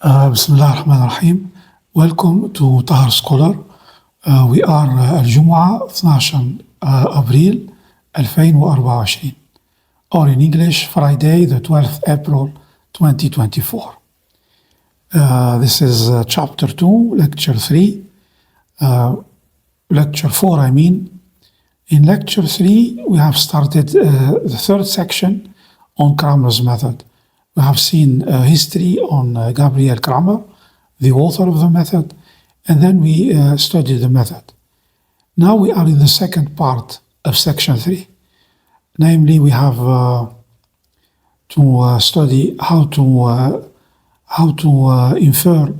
Bismillah ar-Rahman ar-Rahim. Welcome to Tahar Scholar. We are الجمعة 12 أبريل 2024 or in English Friday the 12th April 2024. This is chapter 2, lecture 3, lecture 4 I mean. In lecture 3 we have started the third section on Cramer's method. We have seen history on Gabriel Cramer, the author of the method, and then we studied the method. Now we are in the second part of section 3. Namely, we have to study how to infer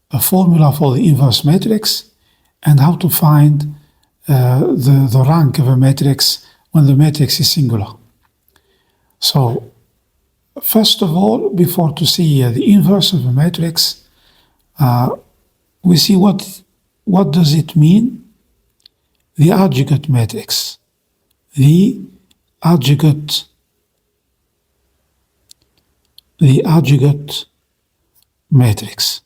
a formula for the inverse matrix and how to find the rank of a matrix when the matrix is singular. So, first of all, before to see the inverse of a matrix, we see what does it mean, the adjugate matrix. The adjugate matrix.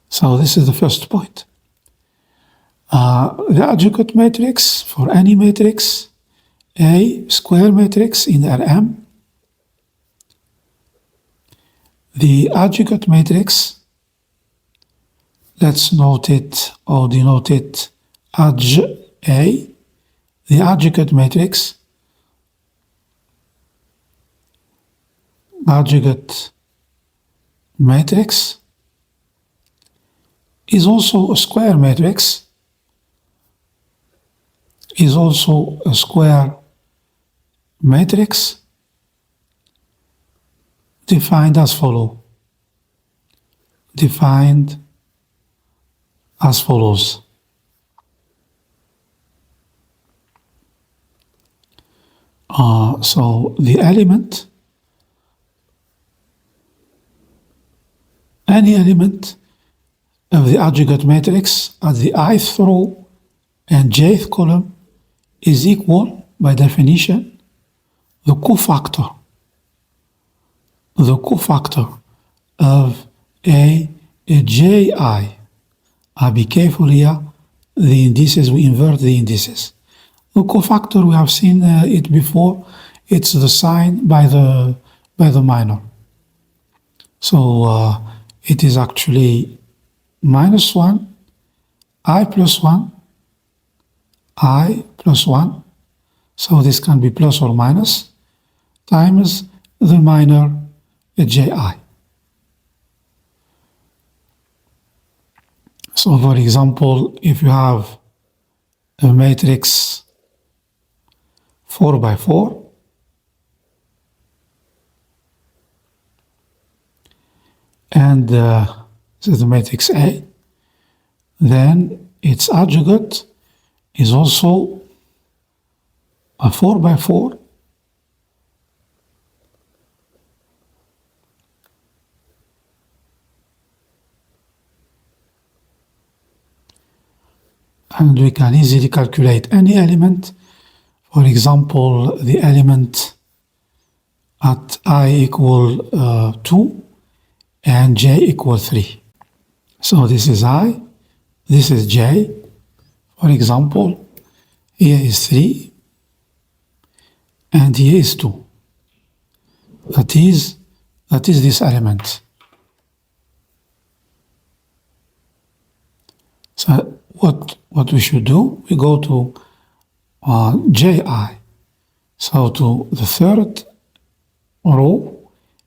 So this is the first point. The adjugate matrix for any matrix, a square matrix in Rm. The adjugate matrix, let's note it or denote it Adj A. The adjugate matrix, is also a square matrix, defined as follows. So the element, any element of the adjugate matrix at the ith row and jth column is equal, by definition, the cofactor of a ji. Be careful here, the indices, we invert the indices. The cofactor, we have seen it before, it's the sign by the minor. So it is actually -1, I plus 1, so this can be plus or minus, times the minor ji. So for example, if you have a matrix 4 by 4, and this is the matrix A, then its adjugate is also a 4 by 4, and we can easily calculate any element. For example, the element at I equal 2 and j equal 3. So this is I, this is j. For example, here is 3 and here is 2. That is this element. So what we should do, we go to ji, so to the third row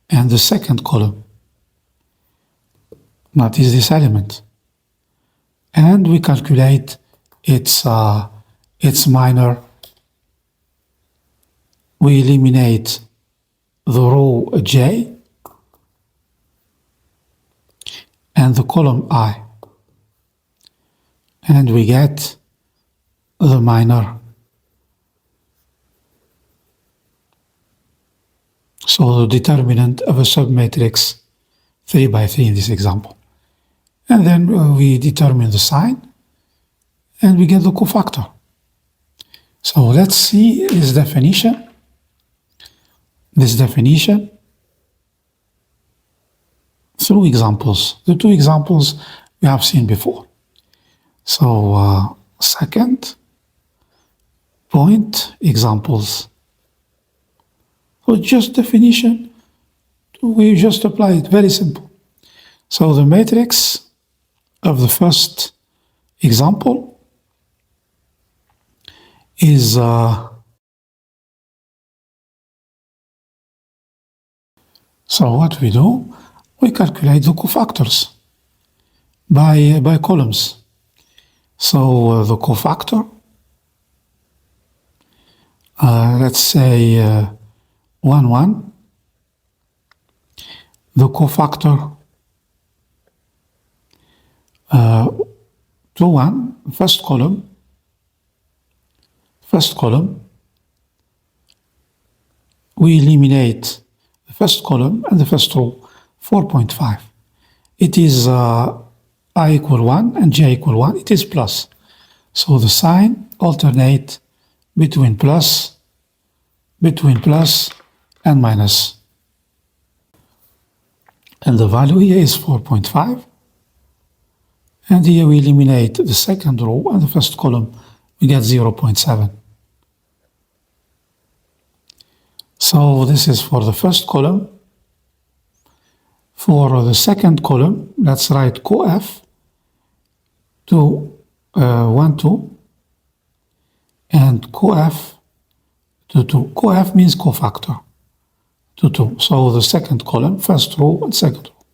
and the second column. That is this element. And we calculate its minor. We eliminate the row j and the column I. And we get the minor. So the determinant of a submatrix 3 by 3 in this example. And then we determine the sign and we get the cofactor. So let's see this definition. this definition through examples. The two examples we have seen before. So second point, examples. So just definition, we just apply it, very simple. So the matrix of the first example is so what we do, we calculate the cofactors by columns. So the cofactor, let's say 1, 1. The cofactor 2, 1, first column, we eliminate the first column and the first row, 4.5. It is I equal 1 and j equal 1, it is plus. So the sign alternate between plus and minus. And the value here is 4.5. And here we eliminate the second row and the first column, we get 0.7. So this is for the first column. For the second column, let's write cof to 1, 2, and cof to 2. Cof means cofactor to 2. So the second column, first row and second row.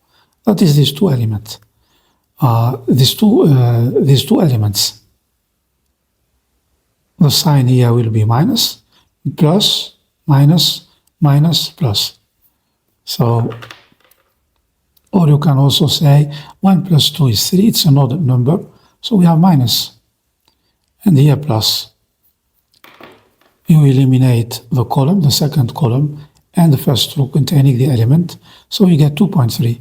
That is these two elements. These two elements. The sign here will be minus, plus, minus, minus, plus. So, or you can also say 1 plus 2 is 3, it's an odd number, so we have minus. And here plus. You eliminate the column, the second column, and the first row containing the element, so you get 2.3.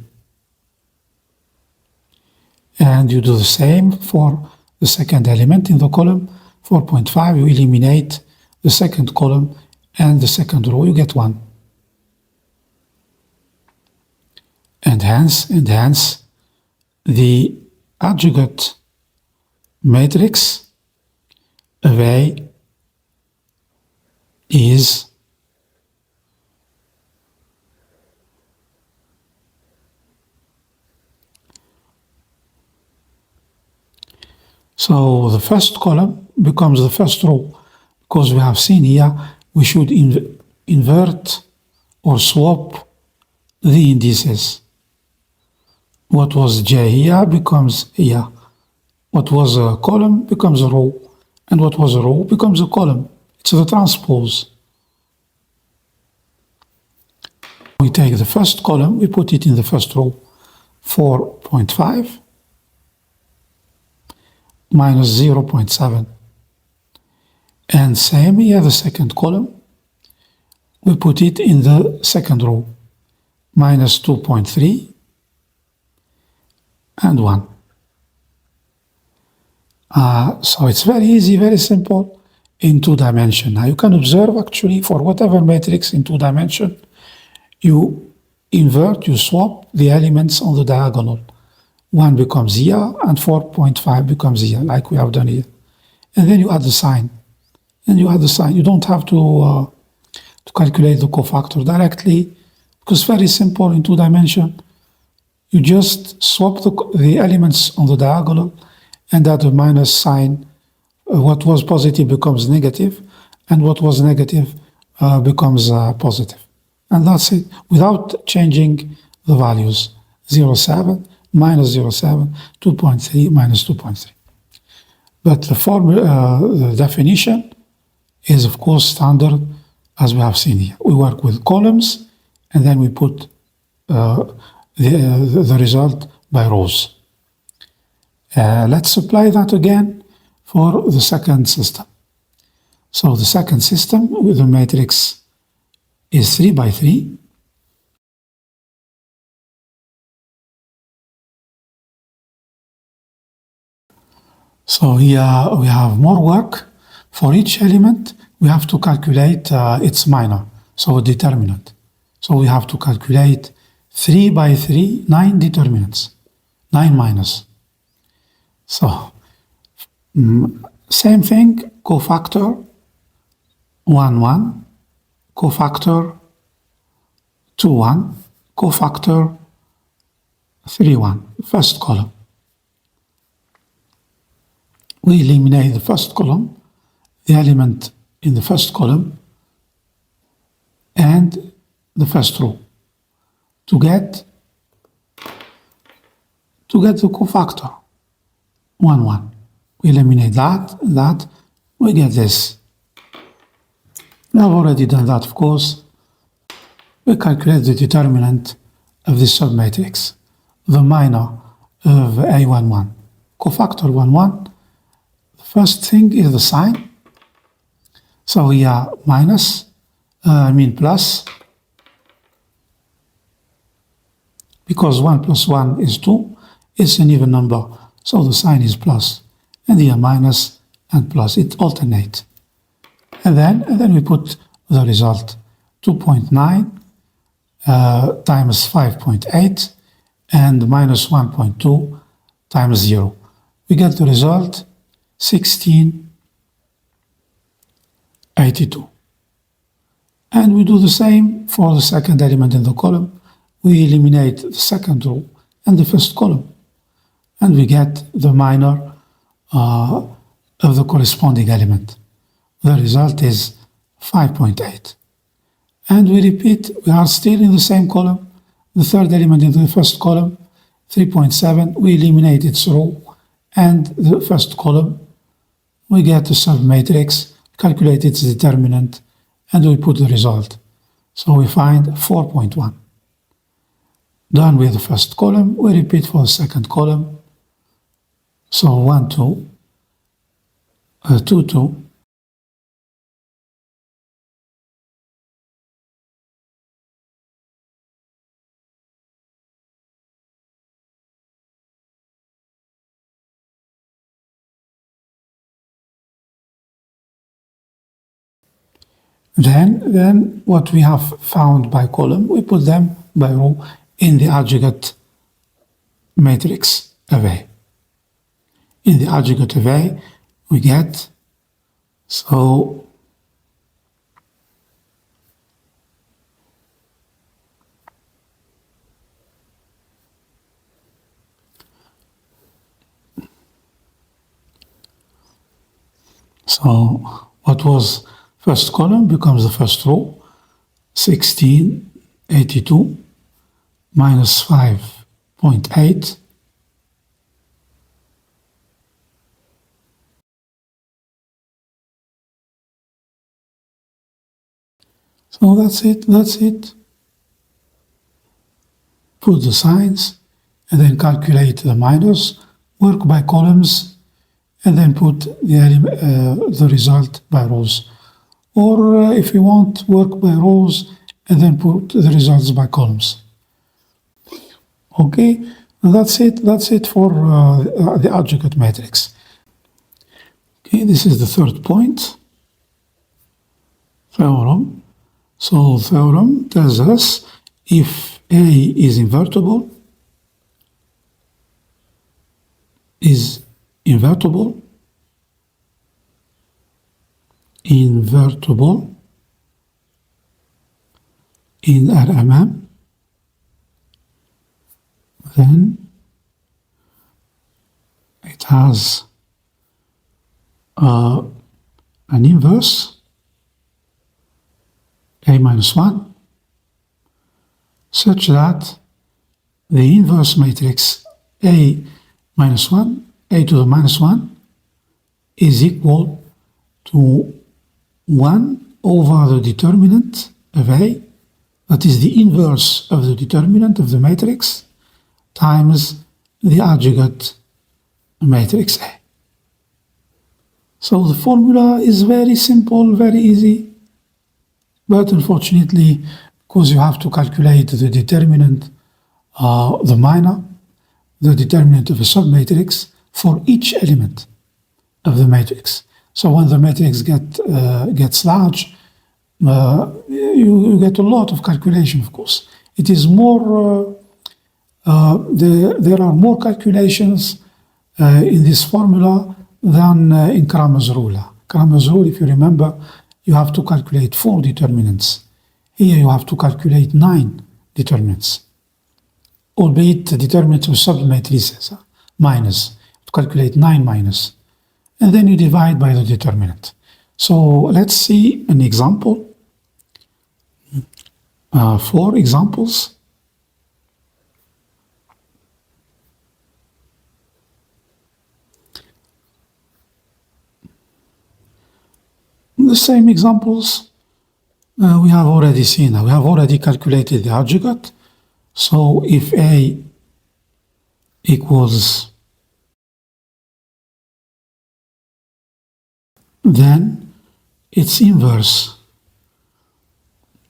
And you do the same for the second element in the column, 4.5, you eliminate the second column and the second row, you get 1. And hence the adjugate matrix of A is so the first column becomes the first row, because we have seen here we should invert or swap the indices. What was j here becomes here. What was a column becomes a row, and what was a row becomes a column. It's the transpose. We take the first column, we put it in the first row, 4.5 minus 0.7. And same here, the second column, we put it in the second row, minus 2.3 and 1. So it's very easy, very simple in 2 dimension. Now you can observe actually for whatever matrix in 2 dimension, you invert, you swap the elements on the diagonal. 1 becomes here and 4.5 becomes here, like we have done here. And then you add the sign. And you add the sign. You don't have to calculate the cofactor directly, because it's very simple in 2 dimension. You just swap the elements on the diagonal and add a minus sign. What was positive becomes negative, and what was negative becomes positive. And that's it, without changing the values. 0.7 minus 0.7, 2.3 minus 2.3. But the formula, the definition is of course standard as we have seen here. We work with columns and then we put the result by rows. Let's apply that again for the second system. So the second system with the matrix is 3 by 3. So here we have more work. For each element, we have to calculate its minor. so a determinant. So we have to calculate 3 by 3, 9 determinants, 9 minus. So, same thing, cofactor 1, 1, cofactor 2, 1, cofactor 3, 1, first column. We eliminate the first column, the element in the first column, and the first row to get the cofactor 1, 1. We eliminate that, we get this. We have already done that, of course. We calculate the determinant of this submatrix, the minor of A11. Cofactor 1, 1. The first thing is the sign. So we are plus, because 1 plus 1 is 2, it's an even number, so the sign is plus, and here minus and plus, it alternates. And then we put the result, 2.9 times 5.8 and minus 1.2 times 0. We get the result 1682. And we do the same for the second element in the column. We eliminate the second row and the first column, and we get the minor of the corresponding element. The result is 5.8. And we repeat, we are still in the same column. The third element in the first column, 3.7, we eliminate its row and the first column. We get the submatrix, calculate its determinant, and we put the result. So we find 4.1. Done with the first column, we repeat for the second column. So 1, 2, 2, 2. Then what we have found by column, we put them by row in the adjugate matrix array. In the adjugate array, we get, so what was first column becomes the first row, 1682 minus 5.8. So that's it. Put the signs and then calculate the minors, work by columns, and then put the result by rows. Or if you want, work by rows and then put the results by columns. Okay, that's it for the adjugate matrix. Okay, this is the third point. Theorem. So theorem tells us if A is invertible, in RMM, then it has an inverse A minus 1, such that the inverse matrix A minus 1, A to the minus 1, is equal to 1 over the determinant of A, that is the inverse of the determinant of the matrix, times the adjugate matrix A. So the formula is very simple, very easy, but unfortunately, because you have to calculate the determinant, the minor, the determinant of a submatrix for each element of the matrix. So when the matrix gets large, you get a lot of calculation, of course. It is more, there are more calculations in this formula than in Cramer's rule. Cramer's rule, if you remember, you have to calculate 4 determinants. Here you have to calculate 9 determinants, albeit the determinants with subtle matrices, minus. To calculate 9 minus. And then you divide by the determinant. So let's see an example. 4 examples. The same examples we have already seen. We have already calculated the adjugate. So if A equals, then its inverse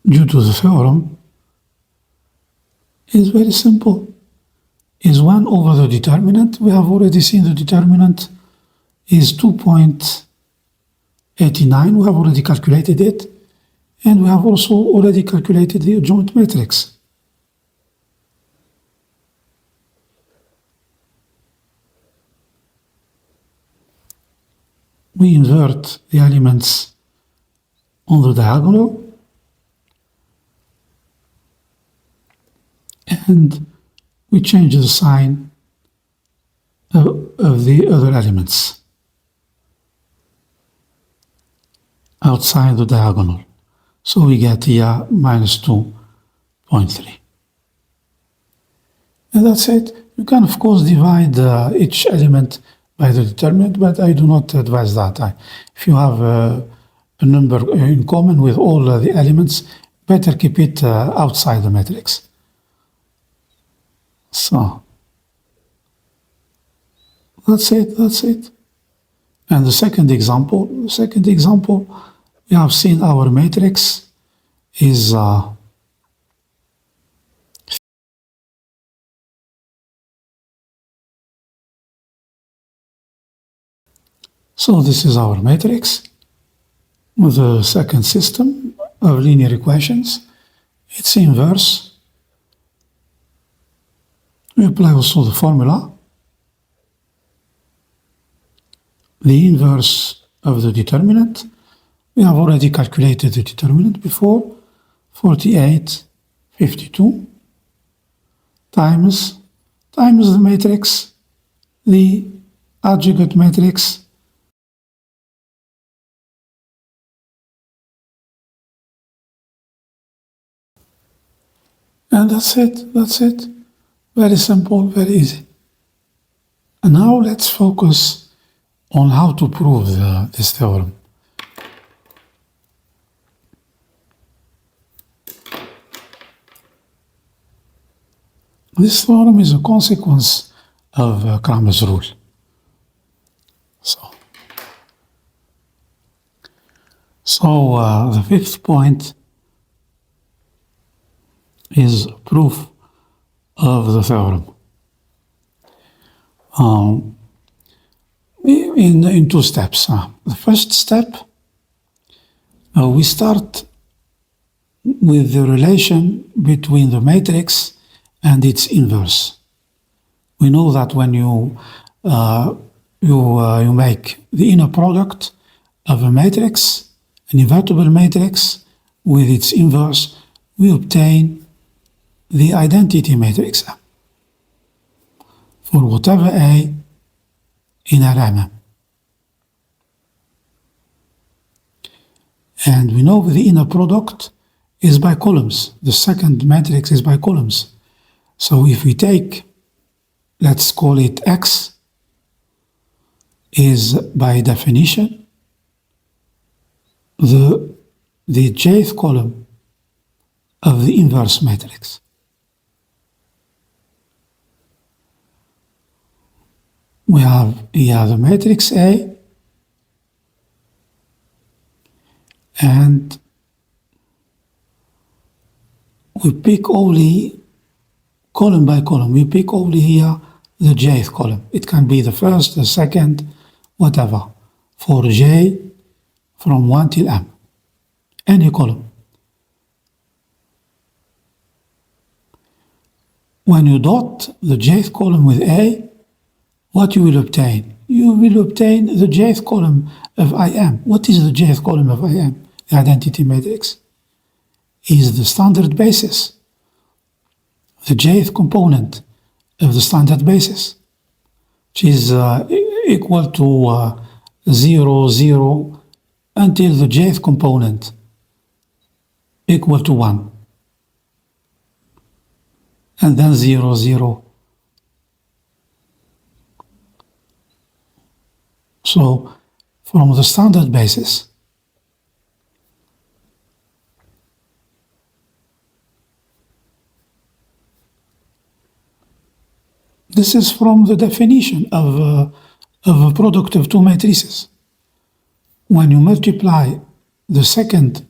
due to the theorem is very simple. Is 1 over the determinant. We have already seen the determinant is 2.89. We have already calculated it. And we have also already calculated the adjoint matrix. We invert the elements on the diagonal. And we change the sign of the other elements outside the diagonal. So we get here minus 2.3. And that's it. You can, of course, divide each element by the determinant, but I do not advise that. If you have a number in common with all the elements, better keep it outside the matrix. So, that's it. And the second example, we have seen our matrix is so this is our matrix with the second system of linear equations. Its inverse. We apply also the formula. The inverse of the determinant. We have already calculated the determinant before. 48.52 times the matrix, the adjugate matrix. And that's it. Very simple, very easy. And now let's focus on how to prove this theorem. This theorem is a consequence of Cramer's rule. So the fifth point is proof of the theorem. In 2 steps. The first step, we start with the relation between the matrix and its inverse. We know that when you make the inner product of a matrix, an invertible matrix with its inverse, we obtain the identity matrix for whatever A in Rm. And we know the inner product is by columns. The second matrix is by columns. So if we take, let's call it X, is by definition the jth column of the inverse matrix. We have here the matrix A, and we pick only column by column. We pick only here the jth column. It can be the first, the second, whatever, for j from 1 till m, any column. when you dot the jth column with A, what you will obtain? You will obtain the jth column of IM. What is the jth column of IM? The identity matrix is the standard basis, the jth component of the standard basis, which is equal to 0, 0, until the jth component equal to 1, and then 0, 0. So from the standard basis, this is from the definition of a product of two matrices. When you multiply the second,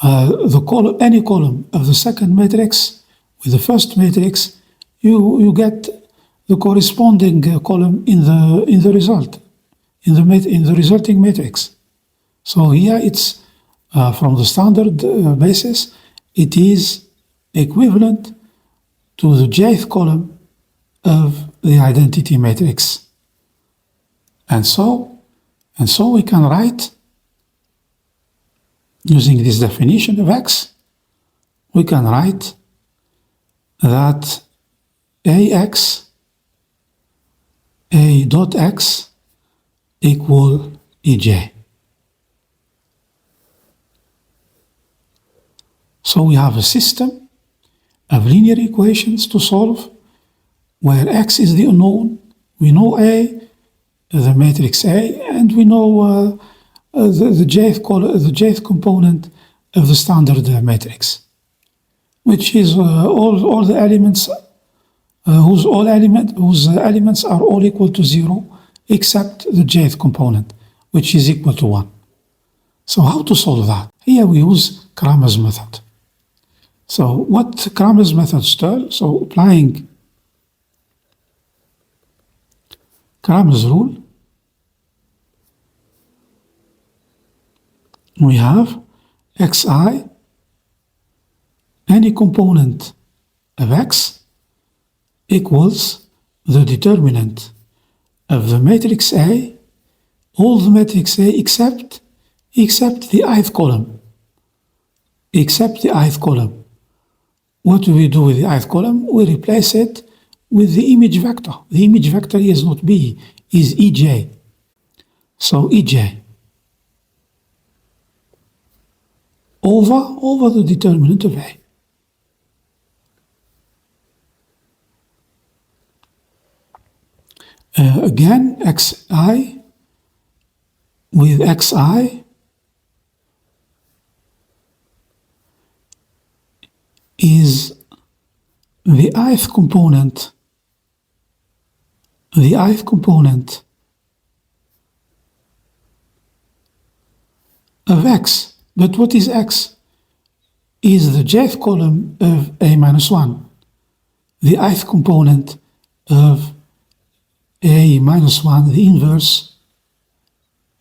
any column of the second matrix with the first matrix, you get the corresponding column in the result, in the resulting matrix. So here it's from the standard basis, it is equivalent to the jth column of the identity matrix. And so we can write, using this definition of X, we can write that AX, A dot X equal EJ. So we have a system of linear equations to solve where X is the unknown. We know A, the matrix A, and we know the jth component of the standard matrix, which is all the elements whose elements are all equal to 0 except the jth component, which is equal to 1. So how to solve that? Here we use Cramer's method. So what Cramer's method does, so applying Cramer's rule, we have xi, any component of x, equals the determinant of the matrix A, all the matrix A except the ith column. Except the ith column. What do we do with the ith column? We replace it with the image vector. The image vector is not B, is EJ. So EJ over the determinant of A. Again, xi with xi is the ith component of x. But what is x? Is the jth column of A minus 1, the ith component of A minus 1, the inverse,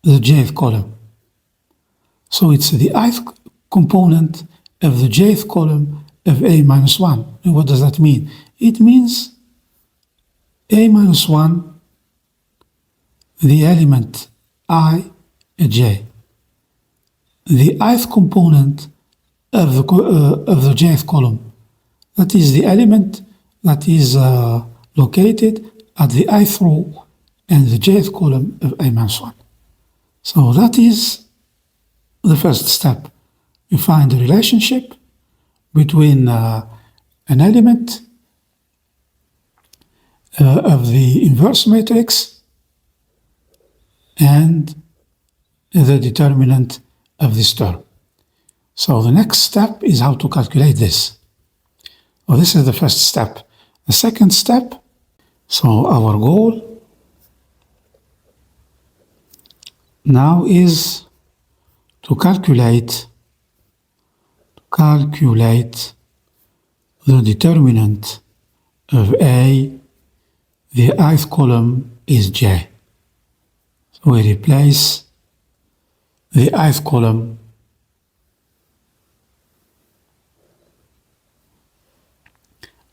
the jth column. So it's the ith component of the jth column of A minus 1. And what does that mean? It means A minus 1, the element I, j. The ith component of the jth column. That is the element that is located at the ith row and the jth column of A minus 1. So that is the first step. You find the relationship between an element of the inverse matrix and the determinant of this term. So the next step is how to calculate this. Well, this is the first step. The second step, so our goal now is to calculate the determinant of A, the ith column is J. So we replace the ith column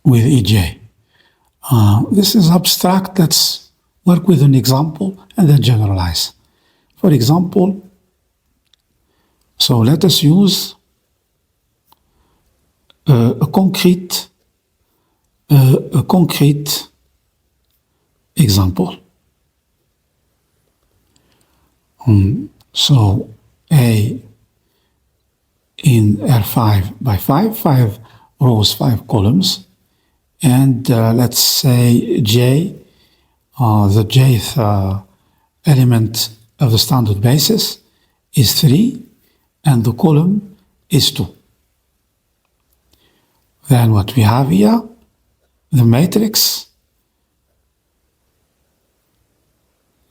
with EJ. This is abstract. Let's work with an example and then generalize. For example, so let us use a concrete example. So A in R5 by 5 rows, 5 columns, and let's say J, the jth element of the standard basis is 3, and the column is 2. Then what we have here, the matrix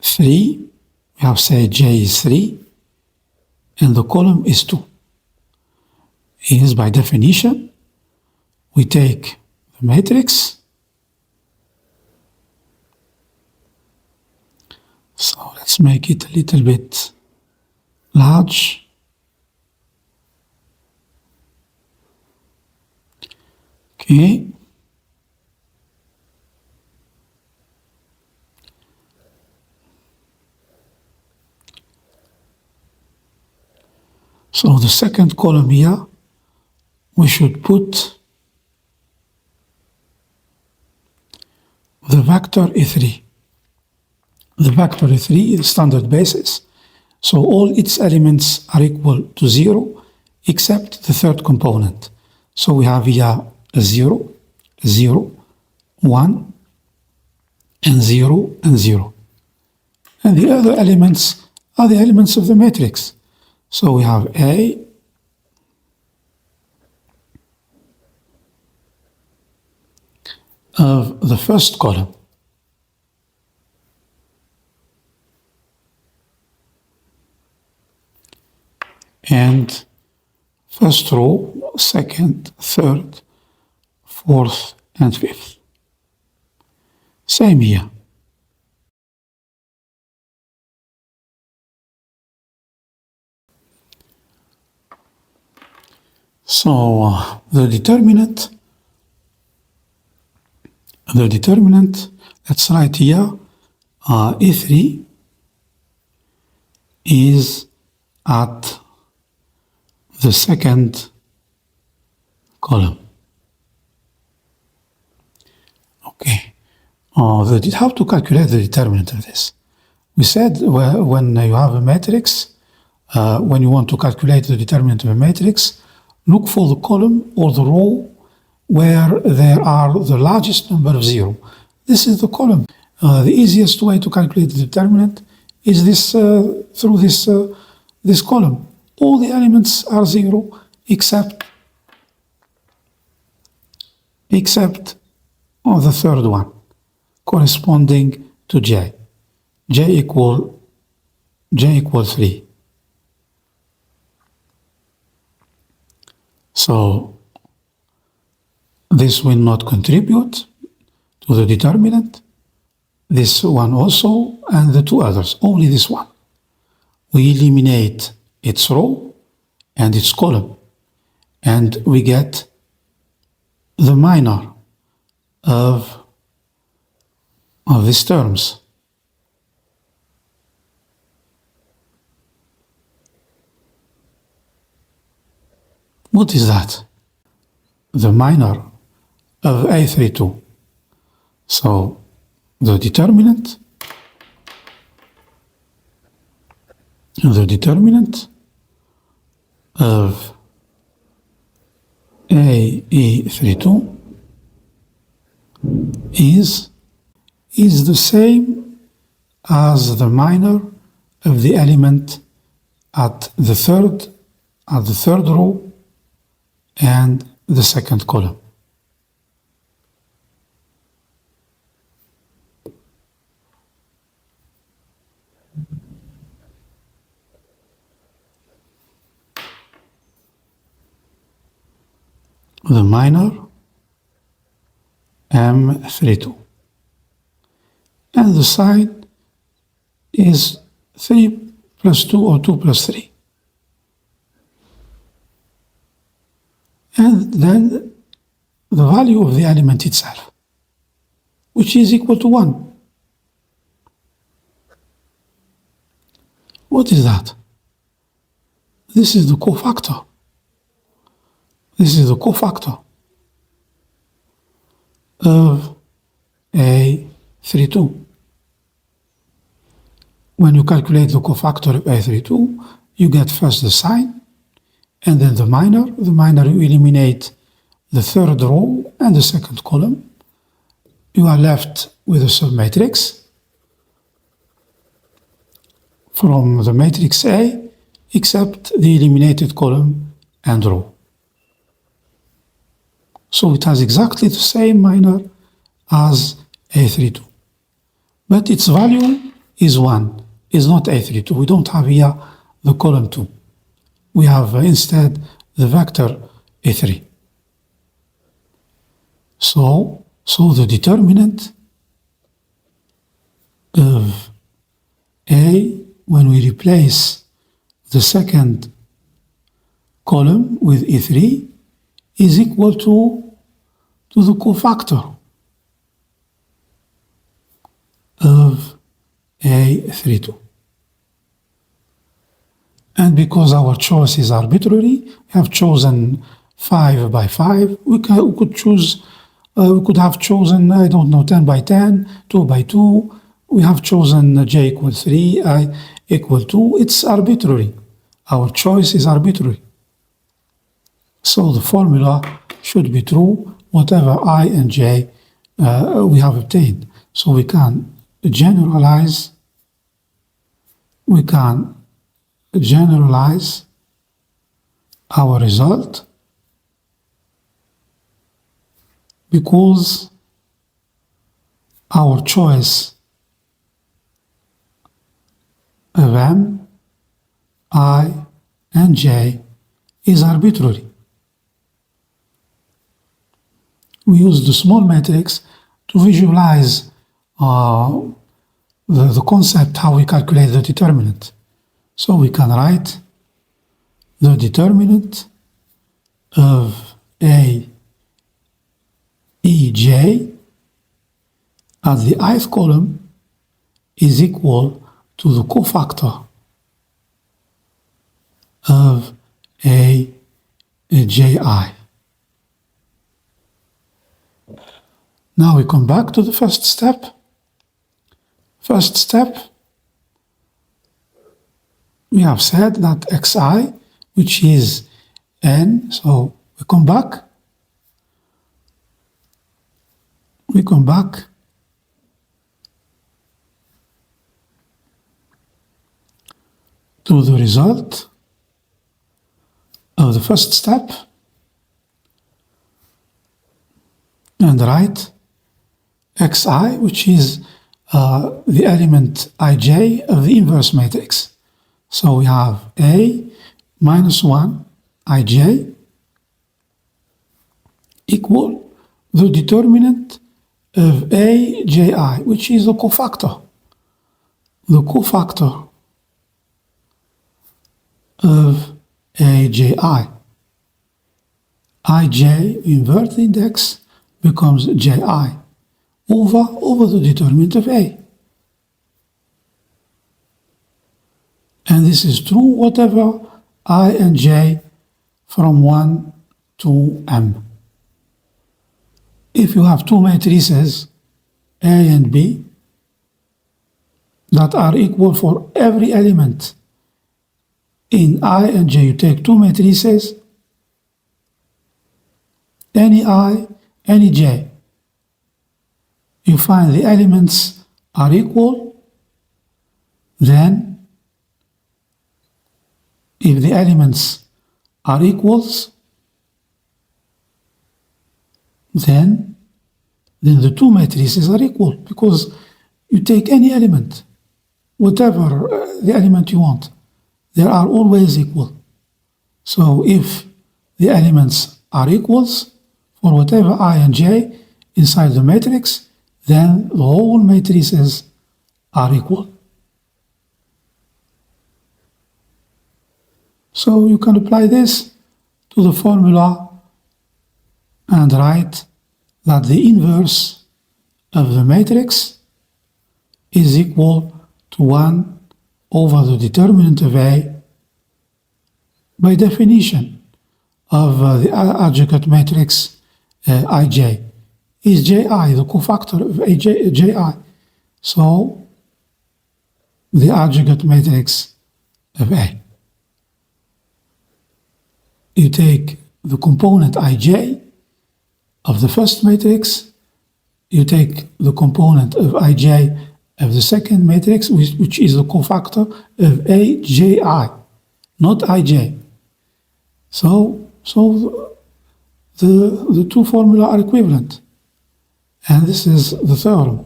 3, we have say J is 3, and the column is 2. Is by definition, we take the matrix, so let's make it a little bit large. Okay. So the second column here, we should put the vector E3. The vector E3 is standard basis, so all its elements are equal to 0 except the third component. So we have here a 0, 0, 1, and 0, and 0. And the other elements are the elements of the matrix. So we have A, of the first column, and first row, second, third, fourth, and fifth. Same here. So the determinant, let's write here, E3 is at the second column. Okay. How to calculate the determinant of this? We said when you have a matrix, when you want to calculate the determinant of a matrix, look for the column or the row where there are the largest number of 0. This is the column. The easiest way to calculate the determinant is this through this column. All the elements are 0 except the third one, corresponding to J. J equal 3. So this will not contribute to the determinant. This one also, and the two others, only this one. We eliminate its row and its column, and we get the minor of these terms. What is that? The minor of A32. So the determinant of AE32 is the same as the minor of the element at the third row and the second column. The minor M32. And the sign is 3 plus 2 or 2 plus 3. And then the value of the element itself. which is equal to 1. What is that? This is the cofactor. This is the cofactor of A32. When you calculate the cofactor of A32, you get first the sign, and then the minor. The minor, you eliminate the third row and the second column. You are left with a submatrix from the matrix A, except the eliminated column and row. So it has exactly the same minor as A32. But its value is 1, is not A32. We don't have here the column 2. We have instead the vector A3. So the determinant of A, when we replace the second column with E3, is equal to the cofactor of A32. And because our choice is arbitrary, we have chosen 5 by 5. We could choose, we could have chosen, I don't know, 10 by 10, 2 by 2. We have chosen j equals 3, I equal 2. It's arbitrary. Our choice is arbitrary. So the formula should be true, whatever I and j we have obtained. So we can generalize our result because our choice of M, I, and j is arbitrary. We use the small matrix to visualize the concept how we calculate the determinant. So we can write the determinant of A, E, j at the ith column is equal to the cofactor of A, j, I. Now we come back to the first step. First step, we have said that xi, which is n, so we come back to the result of the first step and write xi, which is the element ij of the inverse matrix. So we have A minus 1 ij equal the determinant of Aj, which is the cofactor. The cofactor of Aj. Ij, invert the index, becomes Ji over the determinant of A. And this is true whatever I and j from 1 to m. If you have two matrices, A and B, that are equal for every element in I and j, you take two matrices, any I, any j, you find the elements are equal, then if the elements are equals, then the two matrices are equal because you take any element, whatever the element you want, they are always equal. So if the elements are equals for whatever I and j inside the matrix, then the whole matrices are equal. So you can apply this to the formula and write that the inverse of the matrix is equal to 1 over the determinant of A by definition of the adjugate matrix Ij. Is Ji the cofactor of Ji? So the adjugate matrix of A. You take the component Ij of the first matrix, you take the component of Ij of the second matrix, which is the cofactor of Aji, not Ij. So the two formula are equivalent. And this is the theorem.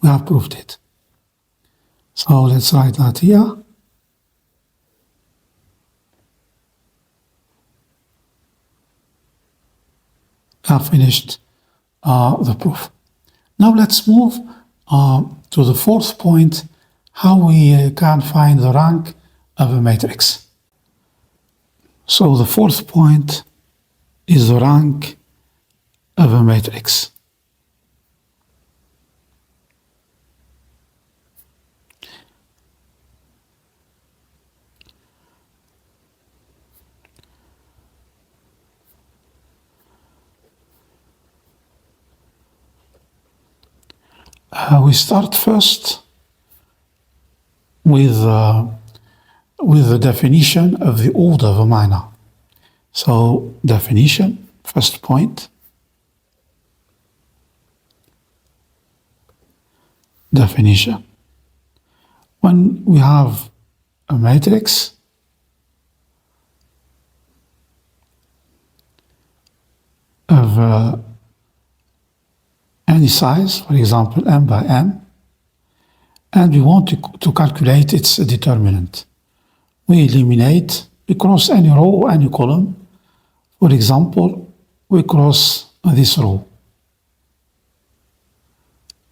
We have proved it. So let's write that here. I have finished the proof. Now let's move to the fourth point, how we can find the rank of a matrix. So the fourth point is the rank of a matrix. We start first with the definition of the order of a minor. So definition, first point. Definition. When we have a matrix of any size, for example m by m, and we want to calculate its determinant, we eliminate, we cross any row or any column. For example, we cross this row,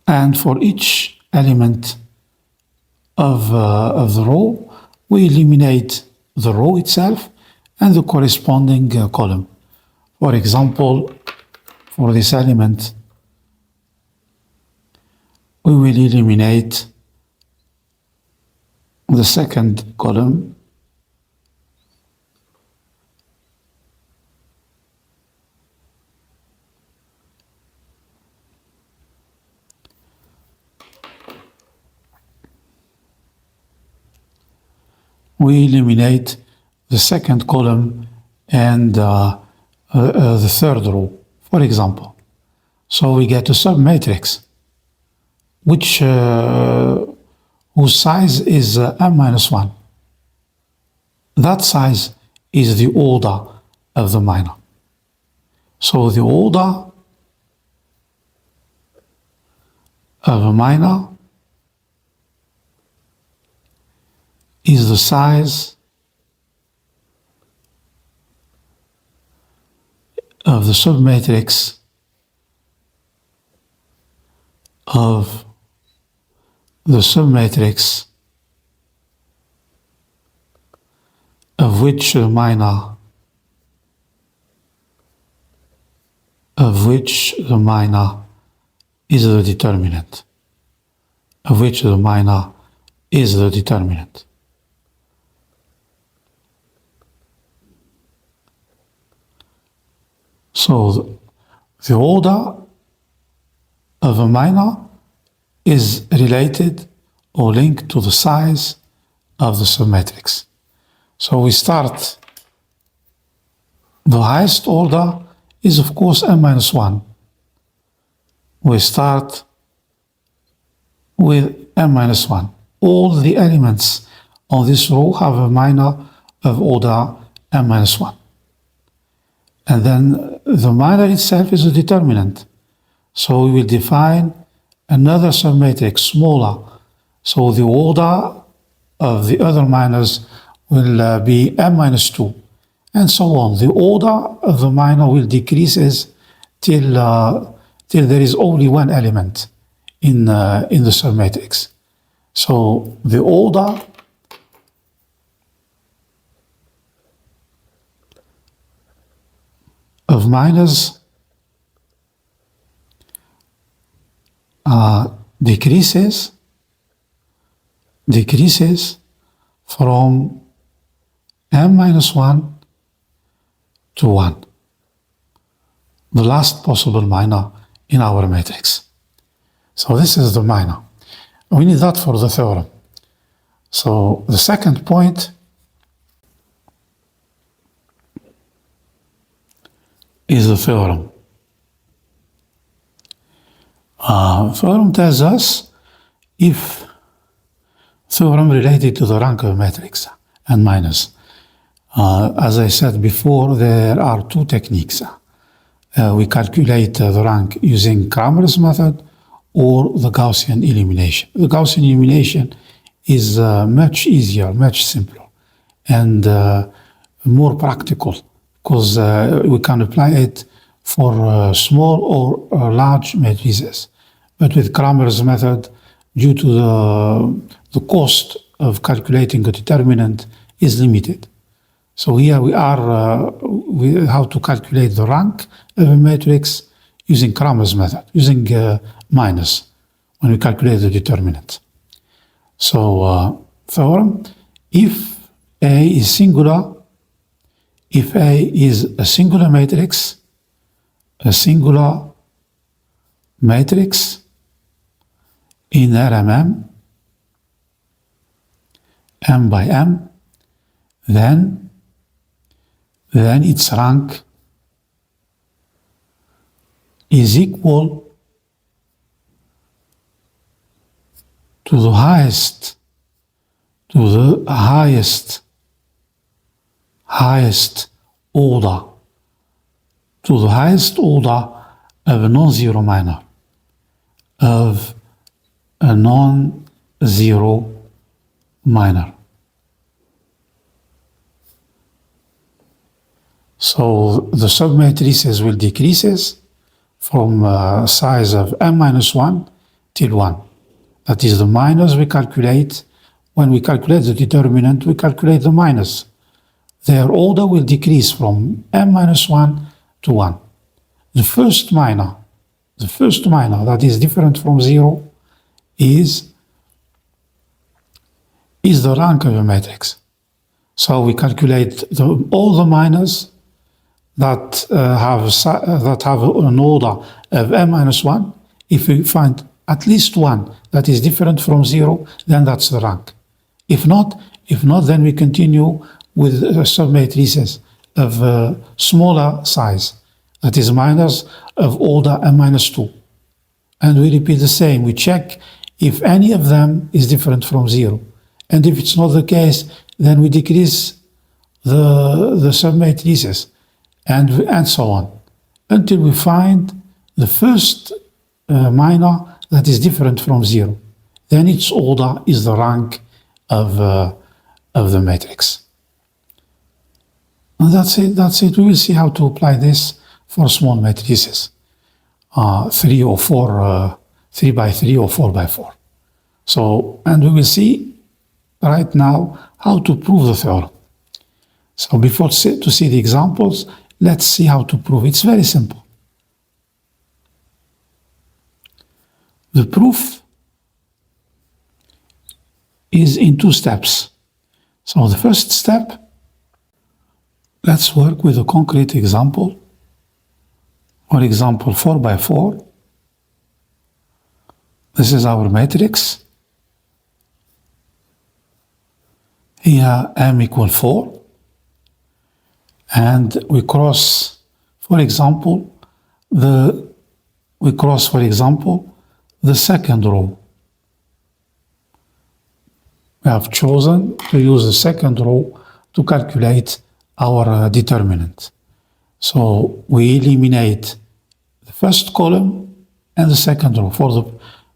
and for each element of the row, we eliminate the row itself and the corresponding column. For example, for this element, we will eliminate the second column, we eliminate the second column and the third row, for example. So we get a submatrix which whose size is m minus 1. That size is the order of the minor. So the order of a minor is the size of the submatrix of the submatrix of which the minor is the determinant. Of which the minor is the determinant. So the order of a minor is related or linked to the size of the submatrix. So we start, the highest order is of course m minus 1. We start with m minus 1. All the elements on this row have a minor of order m minus 1. And then the minor itself is a determinant. So we will define another submatrix smaller. So the order of the other minors will be m minus 2, and so on. The order of the minor will decrease till there is only one element in the submatrix. So the order of minors decreases from m minus 1 to 1, the last possible minor in our matrix. So this is the minor. We need that for the theorem. So the second point is the theorem. Theorem tells us if theorem related to the rank of a matrix and minus. As I said before, there are two techniques. We calculate the rank using Cramer's method or the Gaussian elimination. The Gaussian elimination is much easier, much simpler, and more practical, because we can apply it for small or large matrices. But with Cramer's method, due to the cost of calculating a determinant is limited. So here we are how to calculate the rank of a matrix using Cramer's method, using minus when we calculate the determinant. So theorem, if A is singular, if A is a singular matrix in RMM, M by M, then its rank is equal to the highest order of a non-zero minor, So the submatrices will decrease from size of m minus 1 till 1. That is the minus we calculate. When we calculate the determinant, we calculate the minus. Their order will decrease from m minus 1 to 1. The first minor that is different from 0 is the rank of a matrix. So we calculate all the minors that have an order of m minus 1. If we find at least one that is different from 0, then that's the rank. If not, then we continue with submatrices of smaller size, that is minors of order m minus 2. And we repeat the same. We check if any of them is different from 0. And if it's not the case, then we decrease the submatrices and so on, until we find the first minor that is different from 0. Then its order is the rank of the matrix. And that's it. We will see how to apply this for small matrices, 3 or 4, 3 by 3 or 4 by 4. So, and we will see right now how to prove the theorem. So before to see the examples, let's see how to prove. It's very simple. The proof is in 2 steps. So the first step, let's work with a concrete example. For example, 4 by 4. This is our matrix. Here m equal 4. And we cross, for example, the second row. We have chosen to use the second row to calculate our determinant. So we eliminate the first column and the second row for the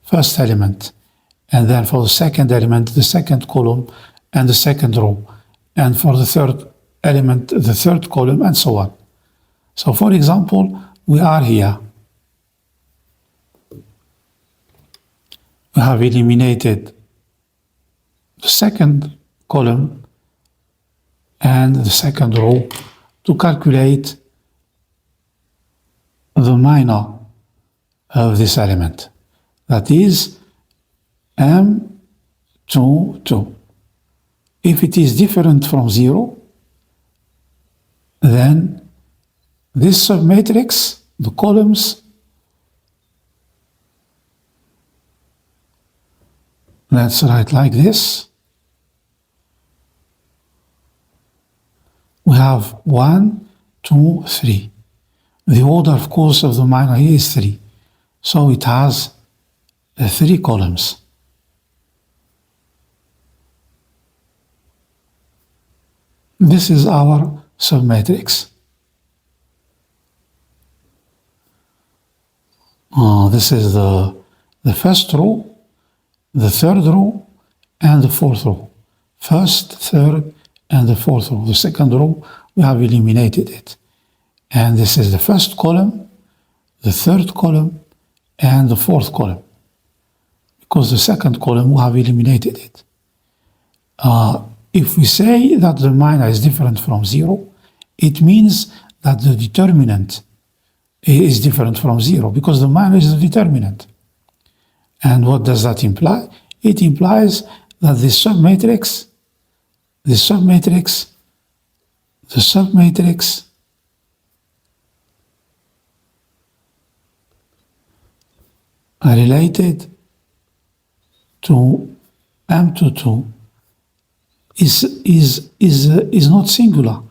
first element, and then for the second element, the second column and the second row, and for the third element, the third column, and so on. So for example, we are here. We have eliminated the second column and the second row to calculate the minor of this element. That is M 2, 2. If it is different from 0, then this submatrix, the columns, let's write like this. We have 1, 2, 3. The order, of course, of the minor here is 3. So it has 3 columns. This is our submatrix. This is the first row, the third row, and the fourth row. First, third, and the fourth row. The second row, we have eliminated it. And this is the first column, the third column, and the fourth column. Because the second column, we have eliminated it. If we say that the minor is different from 0, it means that the determinant is different from 0, because the minor is the determinant. And what does that imply? It implies that the submatrix related to M22 is not singular,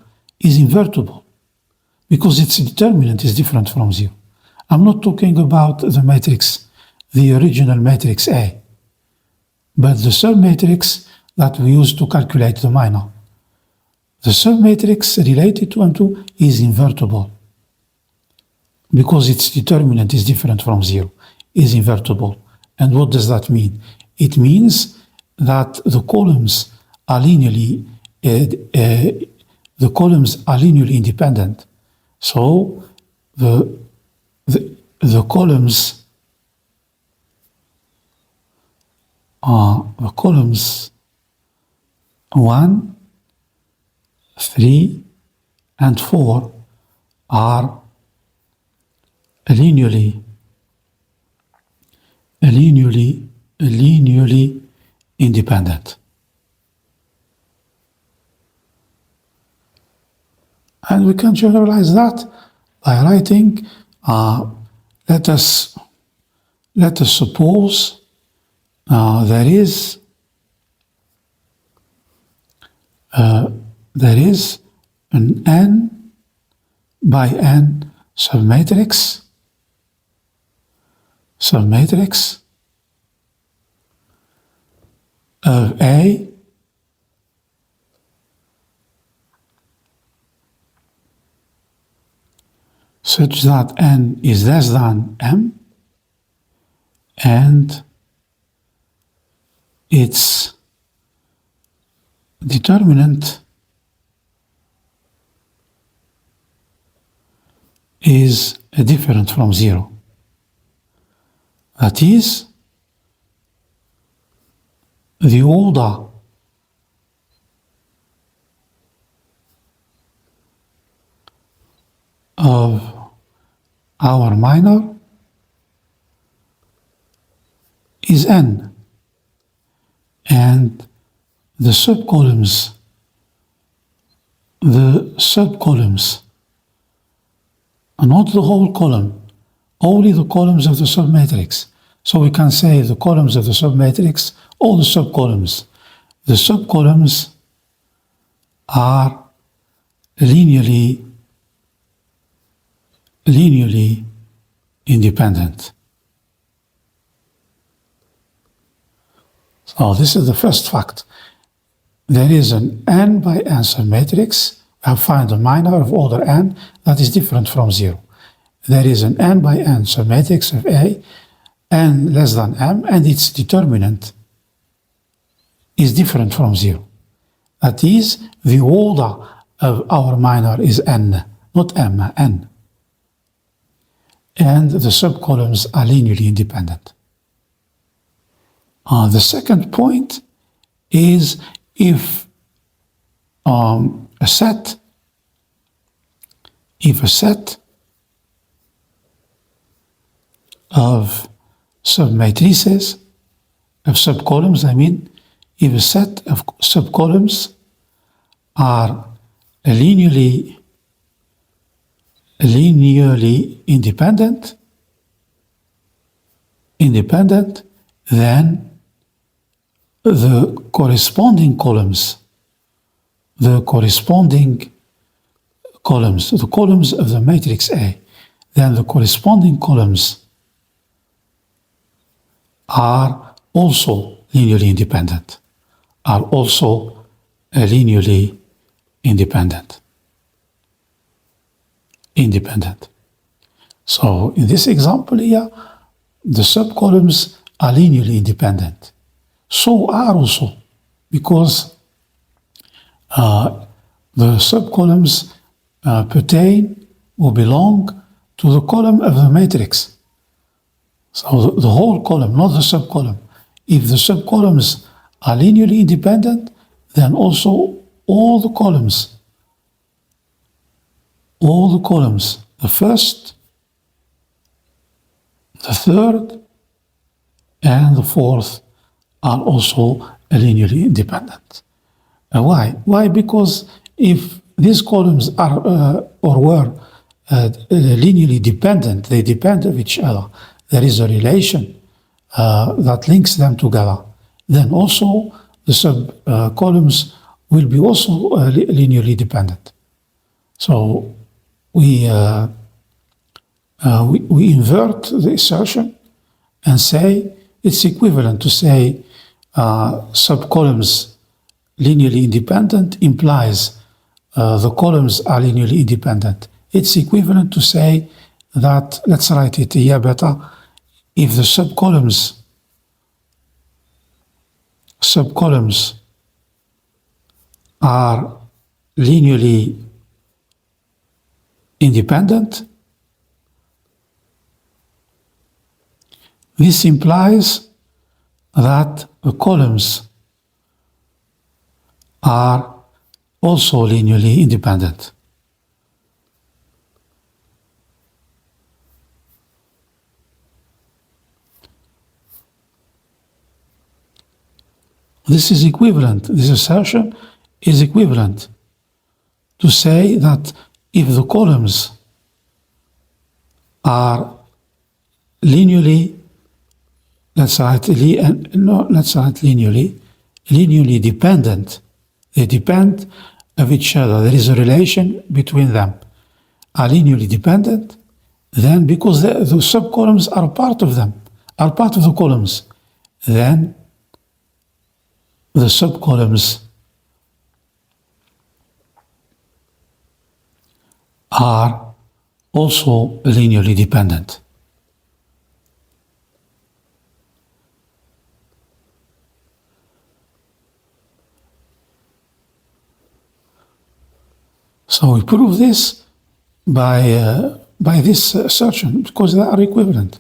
is invertible, because its determinant is different from 0. I'm not talking about the matrix, the original matrix A, but the submatrix that we use to calculate the minor. The submatrix related to M2 is invertible, because its determinant is different from 0, is invertible. And what does that mean? It means that the columns are linearly independent. So the columns are 1, 3, and 4 are linearly independent. And we can generalize that by writing, let us suppose there is an n by n submatrix of A such that n is less than m, and its determinant is different from 0. That is, the order of our minor is n, and the subcolumns, not the whole column, only the columns of the submatrix. So we can say the columns of the submatrix, all the subcolumns. The subcolumns are linearly independent. So this is the first fact. There is an n by n submatrix. I find a minor of order n that is different from 0. There is an n by n submatrix of A, n less than m, and its determinant is different from 0. That is, the order of our minor is n, not m, n. And the subcolumns are linearly independent. The second point is if a set of submatrices, of subcolumns, if a set of subcolumns are linearly independent, then the corresponding columns, the columns of the matrix A, then the corresponding columns are also linearly independent, independent. So in this example here, the subcolumns are linearly independent. So are also, because the subcolumns pertain or belong to the column of the matrix. So the whole column, not the subcolumn. If the subcolumns are linearly independent, then also all the columns, the first, the third, and the fourth are also linearly independent. Why? Why? Because if these columns are or were linearly dependent, they depend on each other, there is a relation that links them together, then also the sub-columns will be also linearly dependent. So we invert the assertion and say it's equivalent to say subcolumns linearly independent implies the columns are linearly independent. It's equivalent to say that, let's write it here better, if the subcolumns are linearly independent, this implies that the columns are also linearly independent. This is equivalent, this assertion is equivalent to say that if the columns are linearly, linearly dependent, they depend of each other, there is a relation between them, are linearly dependent, then because the subcolumns are part of them, are part of the columns, then the subcolumns are also linearly dependent. So we prove this by this assertion because they are equivalent.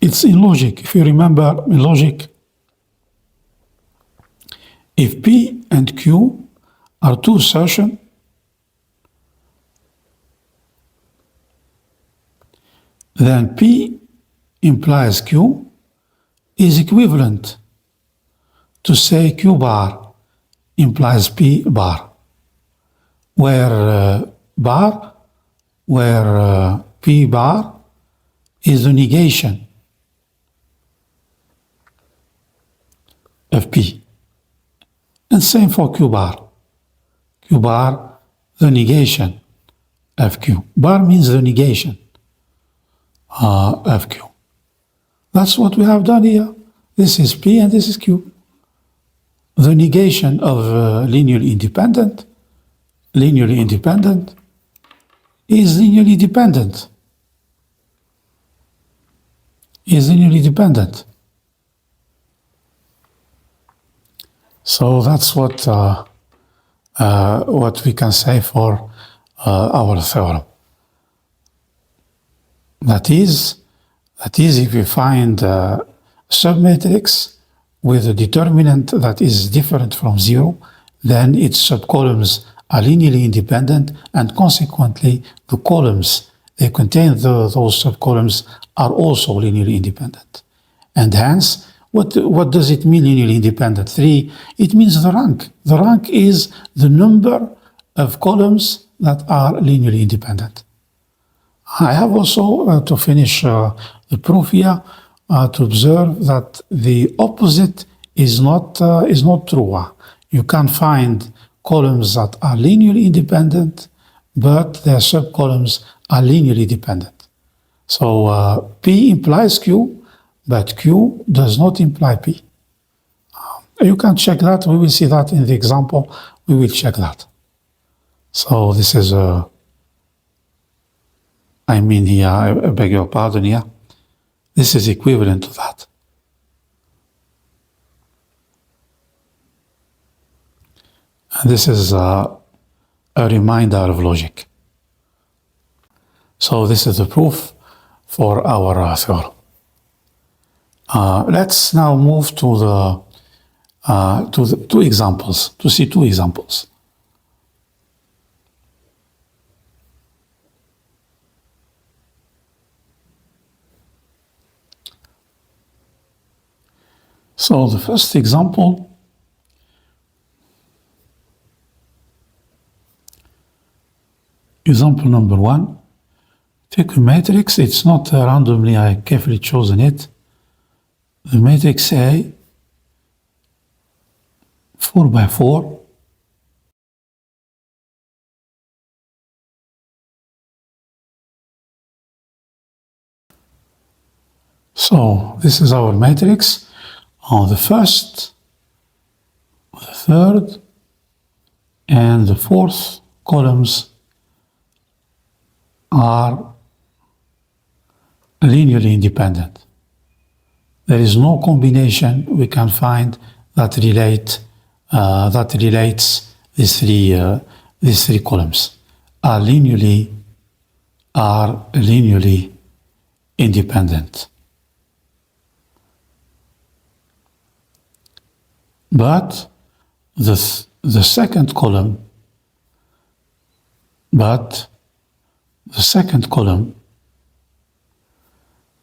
It's in logic. If you remember in logic, if P and Q are two assertions, then P implies Q is equivalent to say Q bar implies P bar, where P bar is the negation of P. And same for Q bar. Q bar, the negation of Q. Bar means the negation of Q. That's what we have done here. This is P and this is Q. The negation of linearly independent is linearly dependent. So that's what we can say for our theorem. That is, if we find a submatrix with a determinant that is different from zero, then its subcolumns are linearly independent, and consequently the columns they contain those subcolumns are also linearly independent. And hence, what does it mean linearly independent? 3, it means the rank. The rank is the number of columns that are linearly independent. I have also to finish the proof here to observe that the opposite is not true. You can find columns that are linearly independent, but their subcolumns are linearly dependent. So P implies Q, but Q does not imply P. You can check that. We will see that in the example. We will check that. So this is I beg your pardon here. This is equivalent to that. And this is a reminder of logic. So this is the proof for our theorem. Let's now move to the two examples, to see two examples. So the first example, example number 1, take a matrix. It's not randomly, I carefully chosen it. The matrix A, 4 by 4. So this is our matrix. On the first, the third, and the fourth columns are linearly independent. There is no combination we can find that relates these three columns are linearly independent. But the second column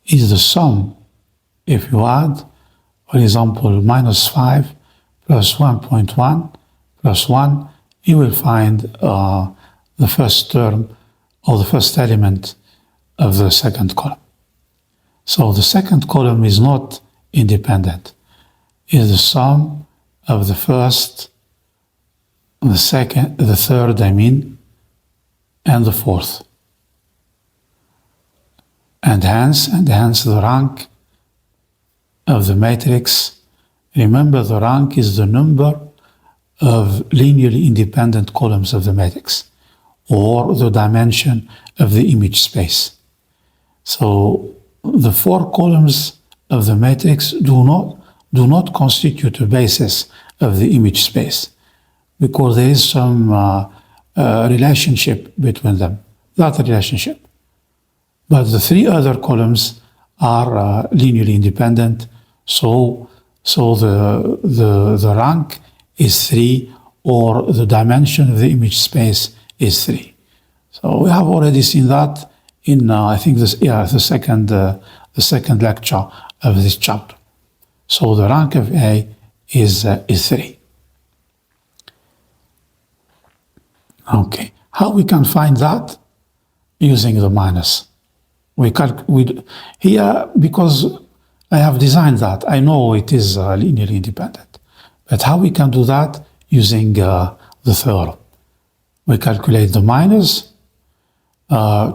is the sum. If you add, for example, -5 plus 1.1 plus 1, you will find the first term or the first element of the second column. So the second column is not independent. It is the sum of the first, the second, the third, and the fourth. And hence the rank of the matrix. Remember, the rank is the number of linearly independent columns of the matrix, or the dimension of the image space. So the 4 columns of the matrix do not constitute a basis of the image space, because there is some relationship between them, that relationship. But the 3 other columns are linearly independent, so the rank is 3, or the dimension of the image space is 3. So we have already seen that in I think the second lecture of this chapter. So the rank of A is 3. Okay, how we can find that? Using the minus. Here, because I have designed that, I know it is linearly independent. But how we can do that? Using the theorem. We calculate the minus,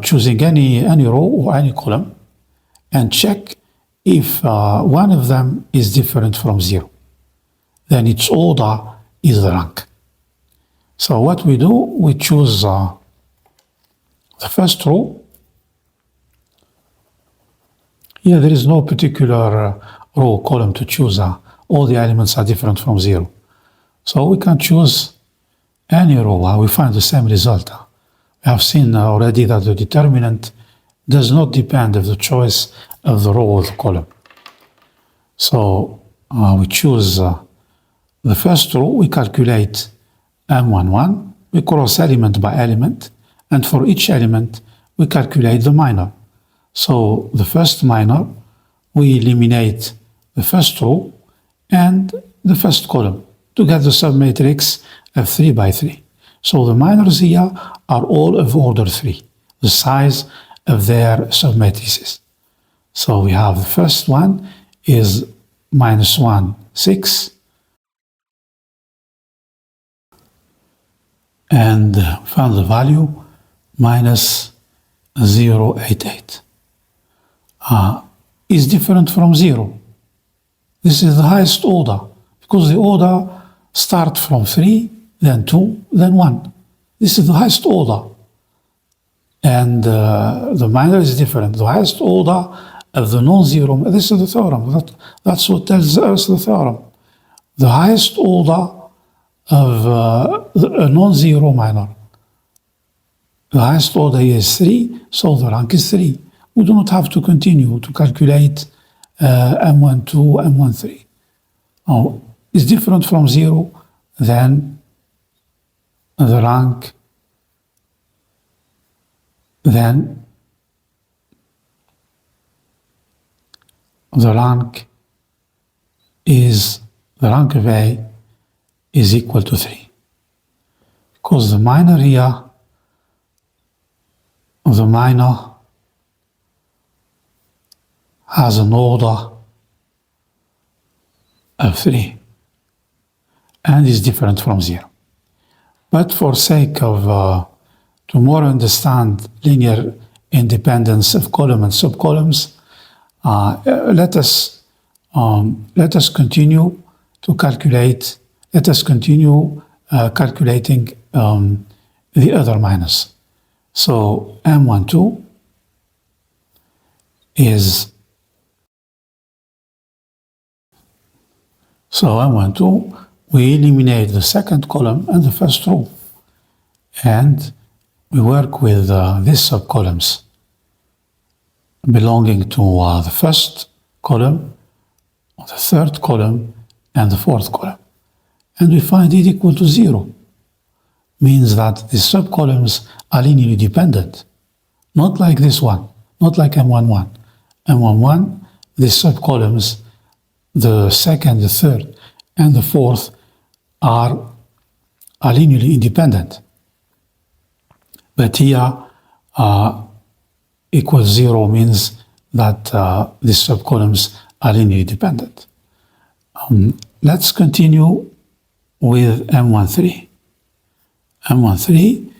choosing any row or any column, and check if one of them is different from 0. Then its order is the rank. So what we do, we choose the first row. Here there is no particular row or column to choose. All the elements are different from 0. So we can choose any row. We find the same result. We have seen already that the determinant does not depend on the choice of the row or the column. So we choose the first row. We calculate M11. We cross element by element. And for each element, we calculate the minor. So the first minor, we eliminate the first row and the first column to get the submatrix of 3 by 3. So the minors here are all of order 3, the size of their submatrices. So we have the first one is -1, 6, and found the value -0.88. Is different from 0. This is the highest order because the order starts from 3, then 2, then 1. This is the highest order. And the minor is different. The highest order of the non-zero, this is the theorem. That's what tells us the theorem. The highest order of a non-zero minor. The highest order is 3, so the rank is 3. We do not have to continue to calculate M12, M13. Oh, it's different from 0, then the rank, then the rank of A is equal to 3. Because the minor here, the minor has an order of 3 and is different from 0. But for sake of to more understand linear independence of column and subcolumns, let us continue to calculate. Let us continue calculating the other minors. So M12 is we eliminate the second column and the first row, and we work with these subcolumns belonging to the first column, the third column, and the fourth column. And we find it equal to 0. Means that the subcolumns are linearly dependent. Not like this one, not like M11. M11, the subcolumns, the second, the third, and the fourth are linearly independent. But here, equals 0 means that the subcolumns are linearly dependent. Let's continue with M13. M13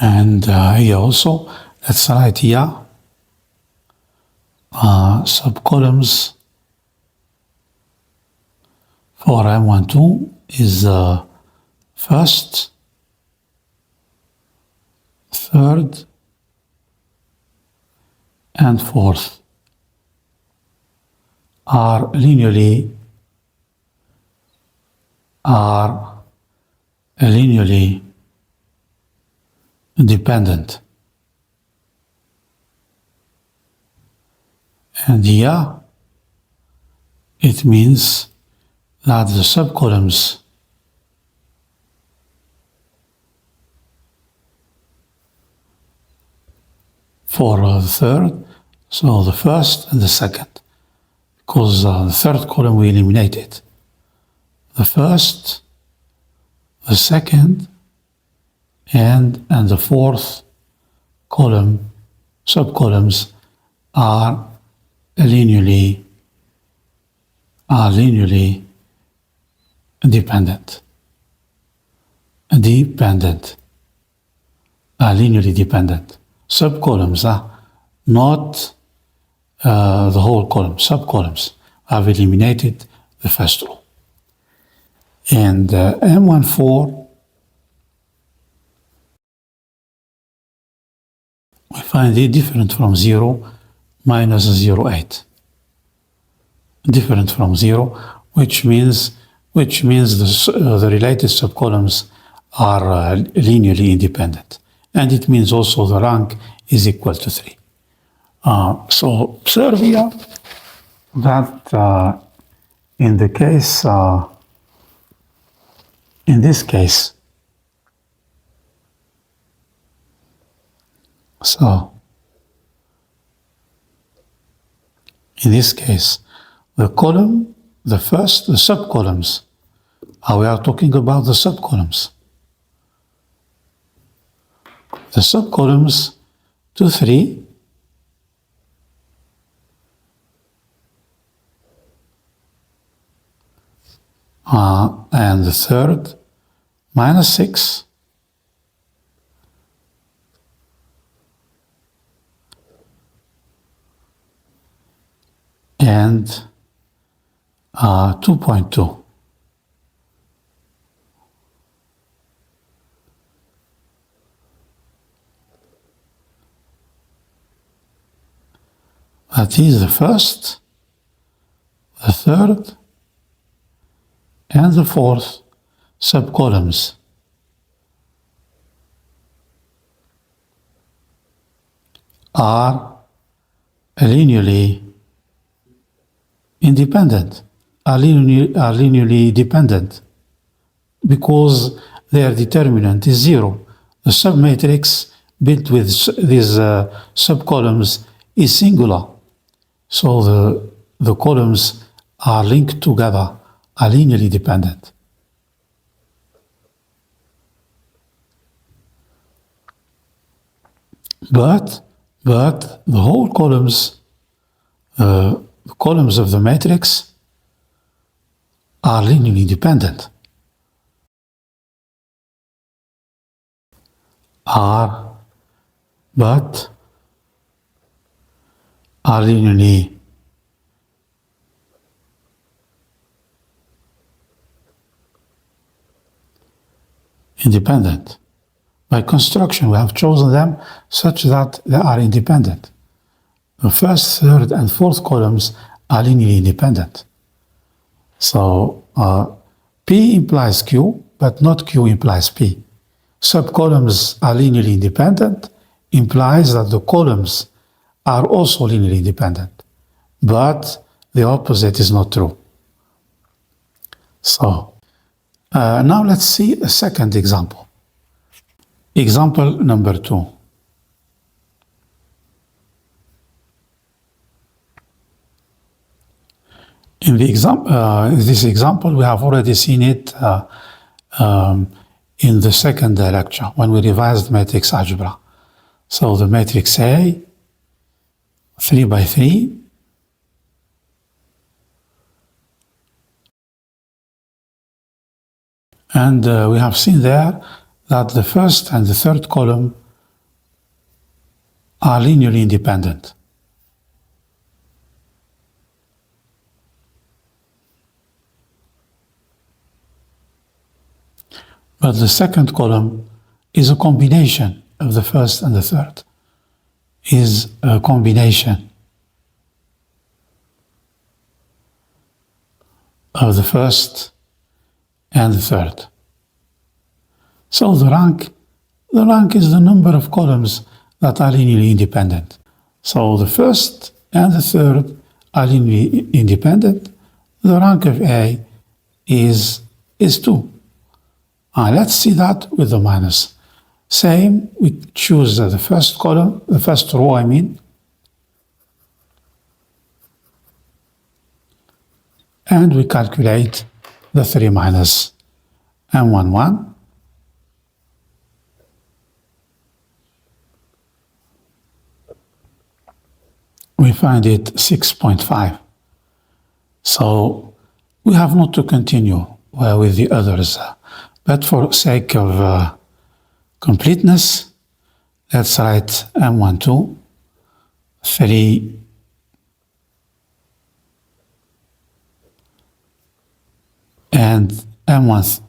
and here also, let's write here subcolumns for M12 is first, third, and fourth are linearly dependent. And here it means that the subcolumns for the third, so the first and the second, because the third column we eliminated. The first, the second, and the fourth column, subcolumns are linearly dependent. Linearly dependent. Subcolumns are not the whole column. Subcolumns have eliminated the first row. And M14, we find it different from 0, -0.8. Different from 0, which means the related subcolumns are linearly independent. And it means also the rank is equal to 3. So observe here that in this case, So, in this case, the column, the subcolumns. We are talking about the subcolumns. The subcolumns 2, 3, and the third, -6, and 2.2. That is the first, the third, and the fourth subcolumns. Are linearly independent, are linearly dependent, because their determinant is 0. The submatrix built with these subcolumns is singular. So the columns are linked together, are linearly dependent. But the whole columns, the columns of the matrix are linearly dependent. But are linearly independent. By construction, we have chosen them such that they are independent. The first, third, and fourth columns are linearly independent. So P implies Q, but not Q implies P. Subcolumns are linearly independent implies that the columns are also linearly independent, but the opposite is not true. So now let's see a second example. Example number 2. In this example, we have already seen it in the second lecture when we revised matrix algebra. So the matrix A, 3 by 3, and we have seen there that the first and the third column are linearly independent. But the second column is a combination of the first and the third, is a combination of the first and the third. So the rank is the number of columns that are linearly independent. So the first and the third are linearly independent. The rank of A is 2. Let's see that with the minus. Same, we choose the first column, the first row, and we calculate the 3 minus M11. We find it 6.5. So we have not to continue with the others, but for sake of completeness, let's write M12, 3, and M13,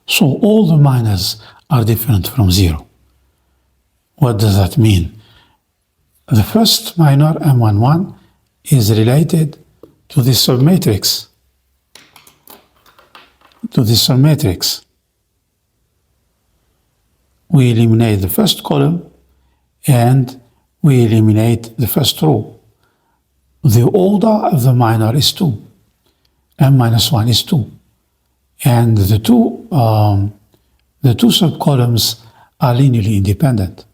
so all the minors are different from 0. What does that mean? The first minor, M11, is related to this submatrix. We eliminate the first column and we eliminate the first row. The order of the minor is 2. M minus 1 is 2. And the two subcolumns are linearly independent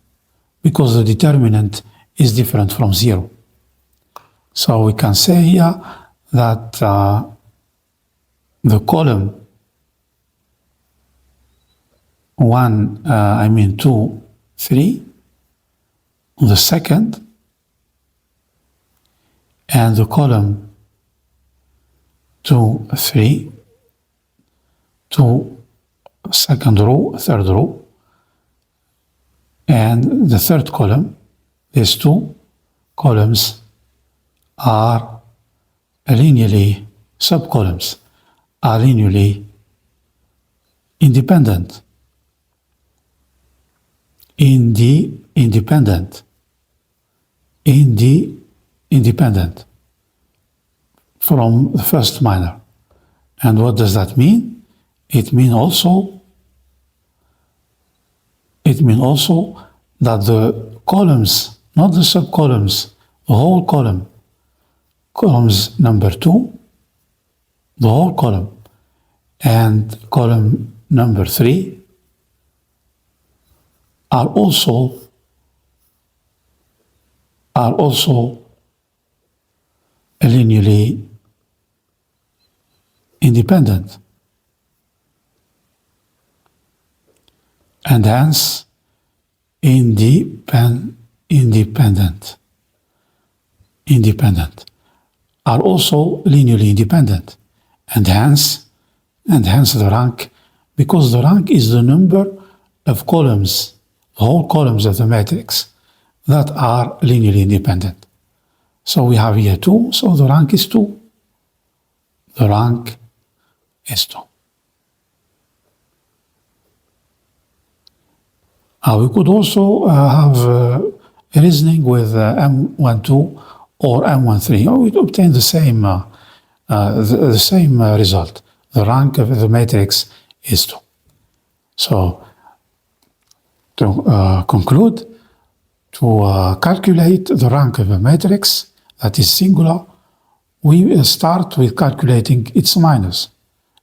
because the determinant is different from 0. So we can say here that the column 2, 3, the second, and the column 2, 3, 2, second row, third row, and the third column, these two columns are linearly, subcolumns are linearly independent. Independent from the first minor. And what does that mean? It means also that the columns, not the subcolumns, the whole column, columns number 2, the whole column, and column number 3 are also linearly independent, and hence independent are also linearly independent, and hence the rank, because the rank is the number of columns, whole columns of the matrix that are linearly independent. So we have here 2, so the rank is 2. The rank is 2. We could also have reasoning with M12 or M13. We obtain the same result. The rank of the matrix is 2. So to conclude, to calculate the rank of a matrix that is singular, we start with calculating its minors.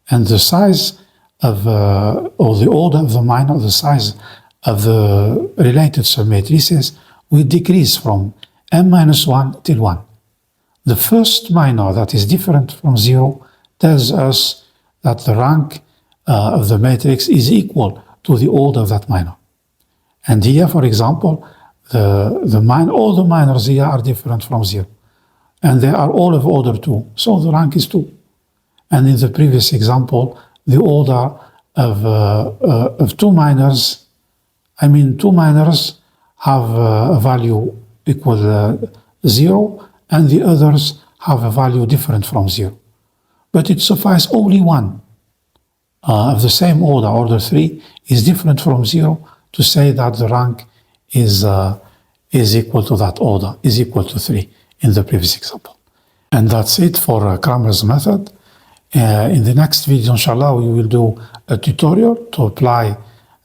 And the size of, or the order of the minor, the size of the related submatrices will decrease from m-1 till 1. The first minor that is different from 0 tells us that the rank of the matrix is equal to the order of that minor. And here, for example, all the minors here are different from 0. And they are all of order 2, so the rank is 2. And in the previous example, the order of two minors have a value equal 0, and the others have a value different from 0. But it suffices only one of the same order, order 3, is different from 0 to say that the rank is equal to that order, is equal to 3 in the previous example. And that's it for Cramer's method. In the next video, inshallah, we will do a tutorial to apply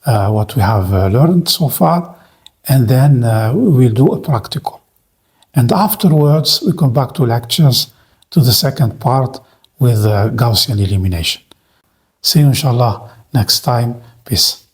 what we have learned so far, and then we will do a practical. And afterwards, we come back to lectures to the second part with Gaussian elimination. See you, inshallah, next time. Peace.